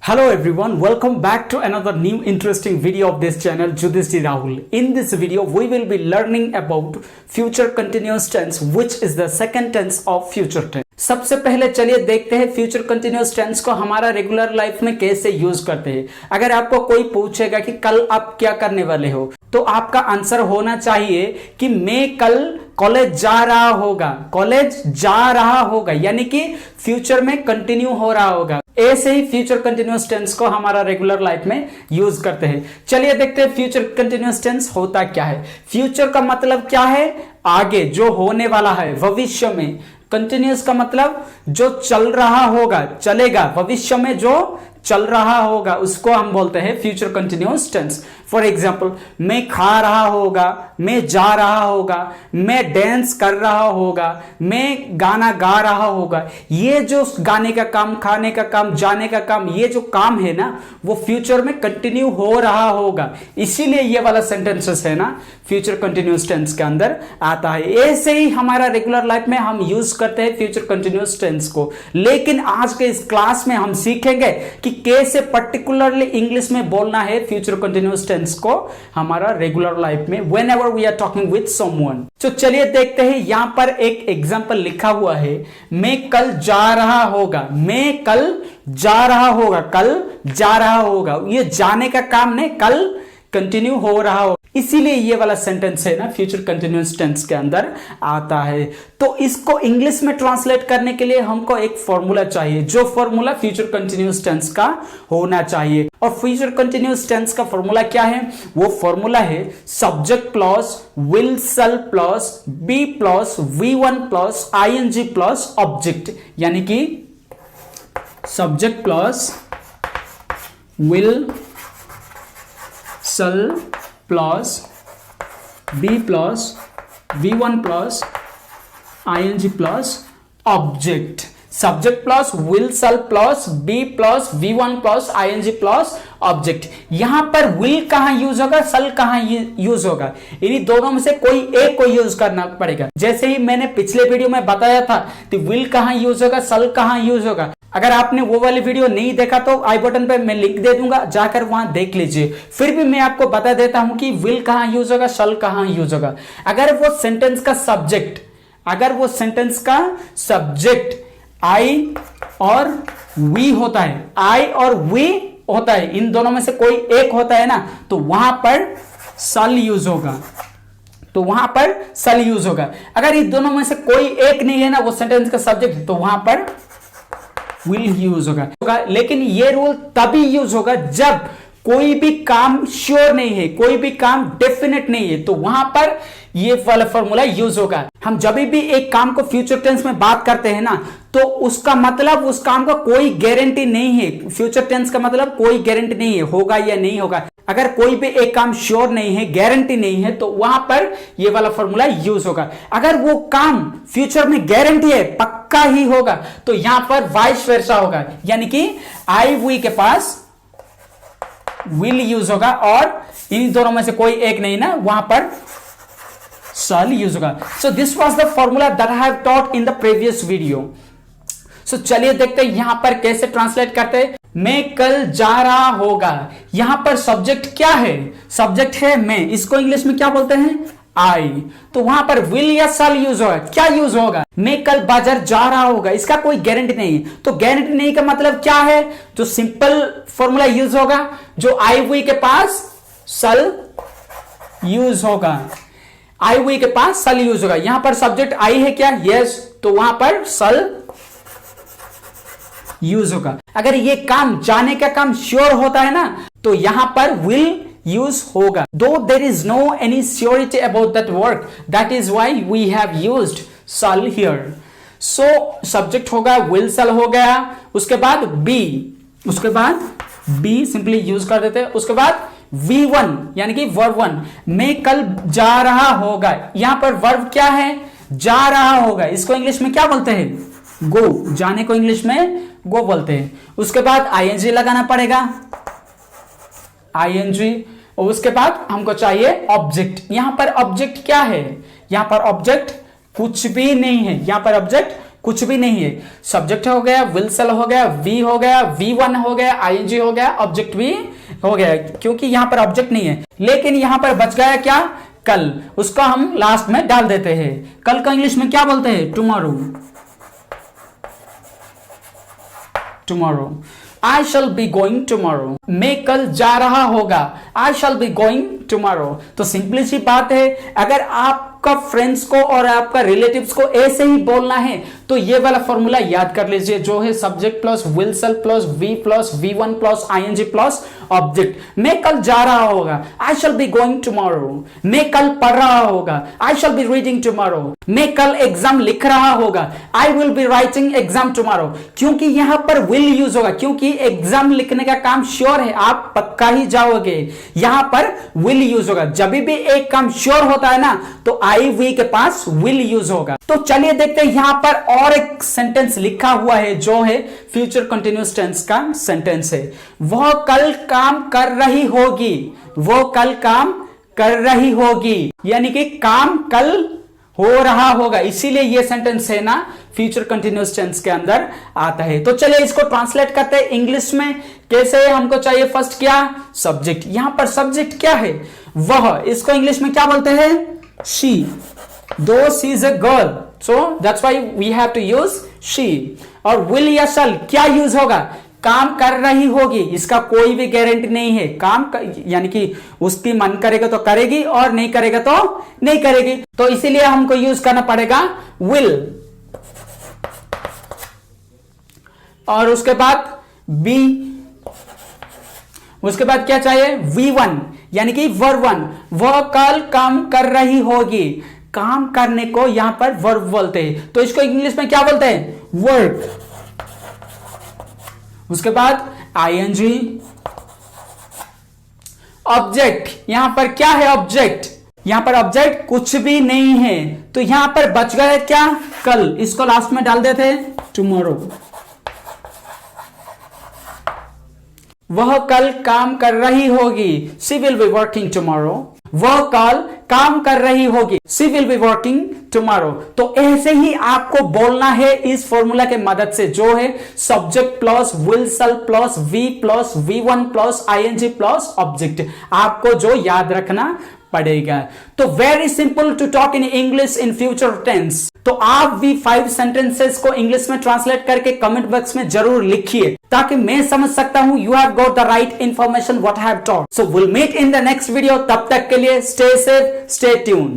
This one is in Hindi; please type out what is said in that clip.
Hello everyone, welcome back to another new interesting video of this channel, Judhishthir Rahul. In this video, we will be learning about future continuous tense, which is the second tense of future tense. सबसे पहले चलिए देखते हैं फ्यूचर कंटिन्यूअस टेंस को हमारा रेगुलर लाइफ में कैसे यूज करते हैं। अगर आपको कोई पूछेगा कि कल आप क्या करने वाले हो, तो आपका आंसर होना चाहिए कि मैं कल कॉलेज जा रहा होगा। कॉलेज जा रहा होगा यानी कि फ्यूचर में कंटिन्यू हो रहा होगा। ऐसे ही फ्यूचर कंटिन्यूअस टेंस को हमारा रेगुलर लाइफ में यूज करते हैं। चलिए देखते हैं फ्यूचर कंटिन्यूअस टेंस होता क्या है। फ्यूचर का मतलब क्या है? आगे जो होने वाला है, भविष्य में। कंटिन्यूअस का मतलब जो चल रहा होगा, चलेगा, भविष्य में जो चल रहा होगा उसको हम बोलते हैं future continuous tense. For example, मैं खा रहा होगा, मैं जा रहा होगा, मैं डांस कर रहा होगा, मैं गाना गा रहा होगा। ये जो गाने का काम, खाने का काम, जाने का काम, ये जो काम है ना, वो फ्यूचर में कंटिन्यू हो रहा होगा। इसीलिए ये वाला सेंटेंसेस है ना फ्यूचर कंटिन्यूअस टेंस के अंदर आता है। ऐसे ही हमारा रेगुलर लाइफ में हम यूज करते हैं फ्यूचर कंटिन्यूअस टेंस को। लेकिन आज के इस क्लास में हम सीखेंगे कि कैसे पर्टिकुलरली इंग्लिश में बोलना है फ्यूचर कंटिन्यूअस टेंस को हमारा रेगुलर लाइफ में whenever we are talking with someone. तो चलिए देखते हैं, यहां पर एक एग्जांपल लिखा हुआ है, मैं कल जा रहा होगा। मैं कल जा रहा होगा, कल जा रहा होगा। ये जाने का काम नहीं, कल कंटिन्यू हो रहा हो, इसीलिए ये वाला सेंटेंस है ना फ्यूचर कंटिन्यूअस टेंस के अंदर आता है। तो इसको इंग्लिश में ट्रांसलेट करने के लिए हमको एक फॉर्मूला चाहिए, जो फॉर्मूला फ्यूचर कंटिन्यूअस टेंस का होना चाहिए। और फ्यूचर कंटिन्यूअस टेंस का फॉर्मूला क्या है? वो फॉर्मूला है subject plus will shall plus be plus V1 plus ING plus object, यानी कि subject plus will shall plus be plus V1 plus ING plus object. Subject plus will shall plus be plus V1 plus ING plus object. यहां पर विल कहां यूज होगा, सेल कहां यूज होगा? इन्हीं दोनों में से कोई एक को यूज करना पड़ेगा। जैसे ही मैंने पिछले वीडियो में बताया था कि विल कहां यूज होगा, सेल कहां यूज होगा। अगर आपने वो वाली वीडियो नहीं देखा तो आई बटन पे मैं लिंक दे दूंगा, जाकर वहां देख लीजिए। फिर भी मैं आपको बता देता हूं कि विल कहां यूज होगा, सेल कहां यूज होगा। अगर वो सेंटेंस का सब्जेक्ट आई और वी होता है, आई और वी होता है, इन दोनों में से कोई एक होता है ना, तो वहां पर सेल यूज होगा। अगर इन दोनों में से कोई एक नहीं है ना वो सेंटेंस का सब्जेक्ट, तो वहां पर विल यूज होगा। लेकिन ये रूल तभी यूज होगा जब कोई भी काम श्योर नहीं है, कोई भी काम डेफिनेट नहीं है, तो वहां पर ये वाला फॉर्मूला यूज होगा। हम जब भी एक काम को फ्यूचर टेंस में बात करते हैं ना, तो उसका मतलब उस काम का कोई गारंटी नहीं है। फ्यूचर टेंस का मतलब कोई गारंटी नहीं है, होगा या नहीं होगा। अगर कोई भी एक काम श्योर नहीं है, गारंटी नहीं है, तो वहां पर ये वाला फॉर्मूला यूज होगा। अगर वो काम फ्यूचर में गारंटी है, पक्का ही होगा, तो यहां पर वाइस वर्सा होगा, यानी कि आई वी के पास विल यूज होगा और इन दोनों में से कोई एक नहीं ना, वहां पर सेल यूज होगा। So this was the formula that I have taught in the previous video. So चलिए देखते हैं यहां पर कैसे ट्रांसलेट करते हैं। मैं कल जा रहा होगा, यहां पर सब्जेक्ट क्या है? सब्जेक्ट है मैं, इसको इंग्लिश में क्या बोलते हैं? आई। तो वहां पर विल या सेल यूज होगा, क्या यूज होगा? मैं कल बाजार जा रहा होगा, इसका कोई गारंटी नहीं है। तो गारंटी नहीं का मतलब क्या है? जो सिंपल फॉर्मूला यूज होगा, जो आई वी के पास सेल यूज होगा। आई वी के पास सेल यूज होगा। यहां पर सब्जेक्ट आई है क्या? यस, तो वहां पर सेल यूज होगा। अगर ये काम, जाने का काम श्योर होता है ना, तो यहां पर विल यूज होगा। Though there is no any surety about that work, that is why we have used shall here. So subject होगा, विल सेल हो गया, उसके बाद बी सिंपली यूज कर देते हैं। उसके बाद V1 यानी कि वर्ब 1, मैं कल जा रहा होगा। यहां पर वर्ब क्या है? जा रहा होगा। इसको इंग्लिश में क्या बोलते हैं? गो। जाने को इंग्लिश में गो बोलते हैं। उसके बाद ING लगाना पड़ेगा, ING, और उसके बाद हमको चाहिए ऑब्जेक्ट। यहां पर ऑब्जेक्ट क्या है? यहां पर ऑब्जेक्ट कुछ भी नहीं है। यहां पर ऑब्जेक्ट कुछ भी नहीं है। सब्जेक्ट हो गया, विल सेल हो गया, वी हो गया, V1 हो गया, आईएनजी हो गया, ऑब्जेक्ट भी हो गया, क्योंकि यहां पर ऑब्जेक्ट नहीं है। लेकिन यहां पर बच गया क्या, कल, उसका हम लास्ट में डाल देते हैं। कल का इंग्लिश में क्या बोलते हैं, tomorrow. Tomorrow, I shall be going tomorrow, मैं कल जा रहा होगा, I shall be going tomorrow। तो सिंपली सी बात है, अगर आपका फ्रेंड्स को और आपका रिलेटिव्स को ऐसे ही बोलना है तो ये वाला फॉर्मूला याद कर लीजिए, जो है subject plus will shall plus be plus V1 plus ING plus object. मैं कल जा रहा होगा, I shall be going tomorrow। मैं कल पढ़ रहा होगा, I shall be reading tomorrow। मैं कल एग्जाम लिख रहा होगा, I will be writing exam tomorrow। क्योंकि यहां पर will यूज होगा, क्योंकि एग्जाम लिखने का काम श्योर है, आप पक्का ही जाओगे, यहां पर will यूज होगा। जब भी एक काम श्योर होता है ना तो आई वी के पास will यूज होगा। तो चलिए देखते हैं, यहां पर और एक सेंटेंस लिखा हुआ है जो है फ्यूचर कंटिन्यूअस टेंस का सेंटेंस है। वह कल काम कर रही होगी, वो कल काम कर रही होगी, यानी कि काम कल हो रहा होगा, इसीलिए ये सेंटेंस है ना फ्यूचर कंटिन्यूअस टेंस के अंदर आता है। तो चलिए इसको ट्रांसलेट करते हैं इंग्लिश में। कैसे, हमको चाहिए फर्स्ट क्या, सब्जेक्ट। यहां पर सब्जेक्ट क्या है, वह, इसको इंग्लिश में क्या बोलते हैं, she, though she is a girl, so that's why we have to use she. और विल या शैल क्या यूज होगा, काम कर रही होगी, इसका कोई भी गारंटी नहीं है, यानी कि उसकी मन करेगा तो करेगी और नहीं करेगा तो नहीं करेगी, तो इसीलिए हमको यूज करना पड़ेगा विल। और उसके बाद बी, उसके बाद क्या चाहिए, V1, यानी कि वर्ब 1, वह कल काम कर रही होगी। काम करने को यहां पर वर्ब बोलते हैं, तो इसको इंग्लिश में क्या बोलते हैं, वर्क। उसके बाद आईएनजी, ऑब्जेक्ट, यहां पर क्या है ऑब्जेक्ट, यहां पर ऑब्जेक्ट कुछ भी नहीं है, तो यहां पर बच गया क्या, कल, इसको लास्ट में डाल देते हैं टुमारो। वह कल काम कर रही होगी, she will be working tomorrow. वह कल काम कर रही होगी, she will be working tomorrow. तो ऐसे ही आपको बोलना है इस फॉर्मूला के मदद से, जो है subject plus will shall plus be plus V1 plus ING plus object, आपको जो याद रखना पड़ेगा। तो very simple to talk in English in future tense. तो आप भी 5 सेंटेंसेस को इंग्लिश में ट्रांसलेट करके कमेंट बॉक्स में जरूर लिखिए, ताकि मैं समझ सकता हूं you have got the right information what I have taught. So will meet in the next video, तब तक के लिए स्टे सेफ, स्टे ट्यून्ड।